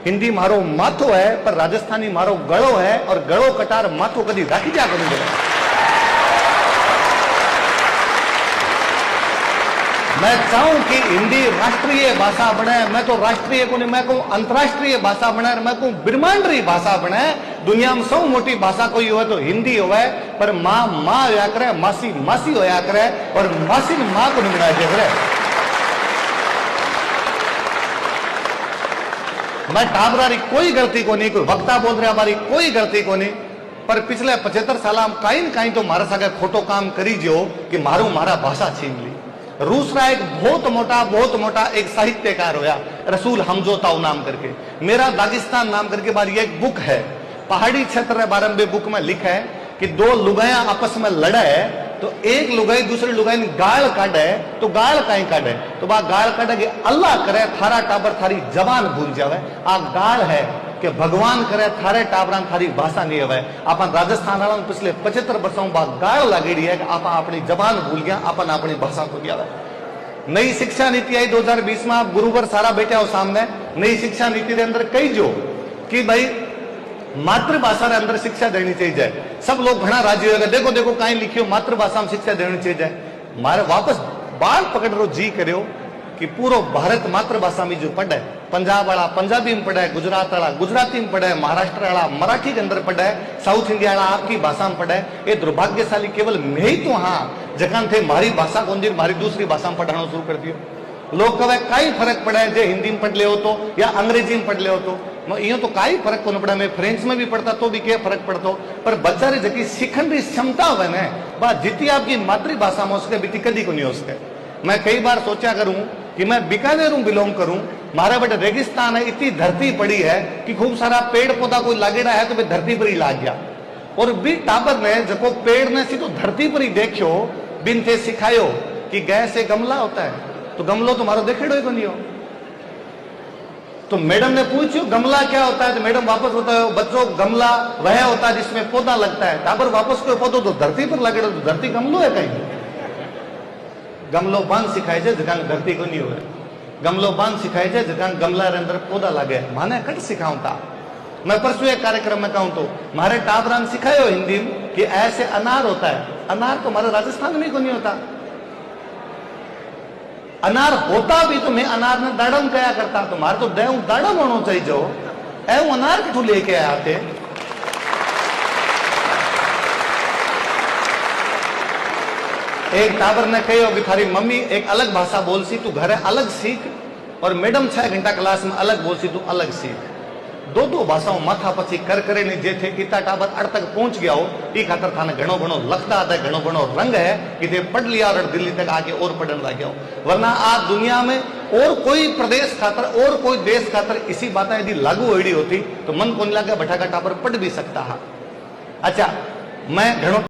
हिंदी मारो माथो है पर राजस्थानी मारो गळो है और गळो कटार माथो कदी राखी जा कदी बोले। मैं चाहूं कि हिंदी राष्ट्रीय भाषा बने, मैं तो राष्ट्रीय को नहीं, मैं कहूं अंतरराष्ट्रीय भाषा बने, मैं कहूं ब्रह्मांडरी भाषा बने। दुनिया में सौ मोटी भाषा कोई हो तो हिंदी होवे, पर मां मां होया करे, मासी मासी होया करे और मासी ने मां को नहीं बनाया करे। मैं टाबरारी कोई गलती को नहीं, कोई वक्ता बोल रहा हमारी कोई गलती को नहीं, पर पिछले 75 साल कहीं न कहीं तो मारा सागे खोटो काम करी जो कि मारू मारा भाषा छीन ली। रूसरा एक बहुत मोटा एक साहित्यकार होया, रसूल हमजोताऊ नाम करके, मेरा दागिस्तान नाम करके बारी एक बुक है, पहाड़ी क्षेत्र के बारे में बुक में लिखा है कि दो लुगाया आपस में लड़े तो एक लुगाई दूसरी लुगाई ने गाल काटे तो गाल कहीं काटे तो बा गाल काटे कि अल्लाह करे थारा टाबर थारी जबान भूल जावे। आ गाल है कि भगवान करे थारे टाबरान थारी भाषा नहीं होवे। अपन राजस्थान वाला पिछले 75 वर्षों बाद गाल लागेड़ी है कि आप अपनी जबान भूल गया, अपन अपनी भाषा को गया। नई शिक्षा नीति आई 2020 में, आप गुरुवर सारा बैठा हो सामने। नई शिक्षा नीति के अंदर कही जो कि भाई मातृभाषा के अंदर शिक्षा देनी चाहिए। सब लोग घना राजी होगा, देखो देखो कहीं लिखियो मातृभाषा में शिक्षा देनी चाहिए। मारे वापस बाल पकड़ रो जी करो कि पूरा भारत मातृभाषा में जो पढ़े, पंजाब वाला पंजाबी में पढ़े, गुजरात वाला गुजराती में पढ़े, महाराष्ट्र वाला मराठी के अंदर पढ़े, साउथ इंडिया वाला आपकी भाषा में पढ़े। ये दुर्भाग्यशाली केवल मैं ही तो हाँ जगह थे मारी भाषा कौन दी मारी दूसरी भाषा में पढ़ाना शुरू कर दियो। लोग कहे कई फर्क पड़े जे हिंदी में पढ़ ले हो तो या अंग्रेजी में पढ़ ले हो तो यो तो कई फर्क को पड़ा। मैं फ्रेंच में भी पढ़ता तो भी क्या फर्क पड़तो, पर बच्चा जकी सीखने की क्षमता हो ने बा जितनी आपकी मातृभाषा में उसके बीती कदी को नहीं हो सके। मैं कई बार सोचा करूं कि मैं बीकानेर बिलोंग करूं, मारा बेटा रेगिस्तान है, इतनी धरती पड़ी है कि खूब सारा पेड़ पौधा कोई लागेड़ा है तो धरती पर ही लाग गया। और बी टाबर ने जको पेड़ ने सीधो धरती पर ही देखो बिन थे सिखायो कि गैस से गमला होता है तो गमलो तुम्हारा देखेड़ो ही नहीं हो। तो मैडम ने पूछो गमला क्या होता है तो मैडम वापस होता है बच्चों गमला वह होता है जिसमें पौधा लगता है। टाबर वापस कोई पौधो तो धरती पर लगेड़ो तो धरती गमलो है कहीं। गमलो बांध सिखाए जाए जगह धरती को नहीं हो। गमलो बांध सिखाए जाए जगह गमला के अंदर पौधा लगे। माने कट सिखाऊं था। मैं परसों एक कार्यक्रम में कहूं तो मारे टाबरान सिखायो हिंदी में कि ऐसे अनार होता है। अनार तो हमारे राजस्थान में को नहीं होता। अनार होता भी तो मैं अनार ने दाड़म कया करता, तो मारे तो देव दाड़म होना चाहिए जो ए अनार किठू लेके आया थे। एक टाबर ने कहो कि थारी मम्मी एक अलग भाषा बोल सी, तू घरे अलग सीख, और मैडम 6 घंटा क्लास में अलग बोल सी, तू अलग सीख। दो भाषाओं माथा पची कर करे ने जे थे किता टाबर अड़ तक पहुंच गया हो ई खातर थाने घणो घणो लगता आता है, घणो घणो रंग है कि ते पढ़ लिया और दिल्ली तक आके और पढ़ने लग गया हो। वरना आज दुनिया में और कोई प्रदेश खातर और कोई देश खातर इसी बातें यदि लागू होड़ी होती तो मन को नहीं लगा बैठा का टाबर पढ़ भी सकता है। अच्छा मैं घणो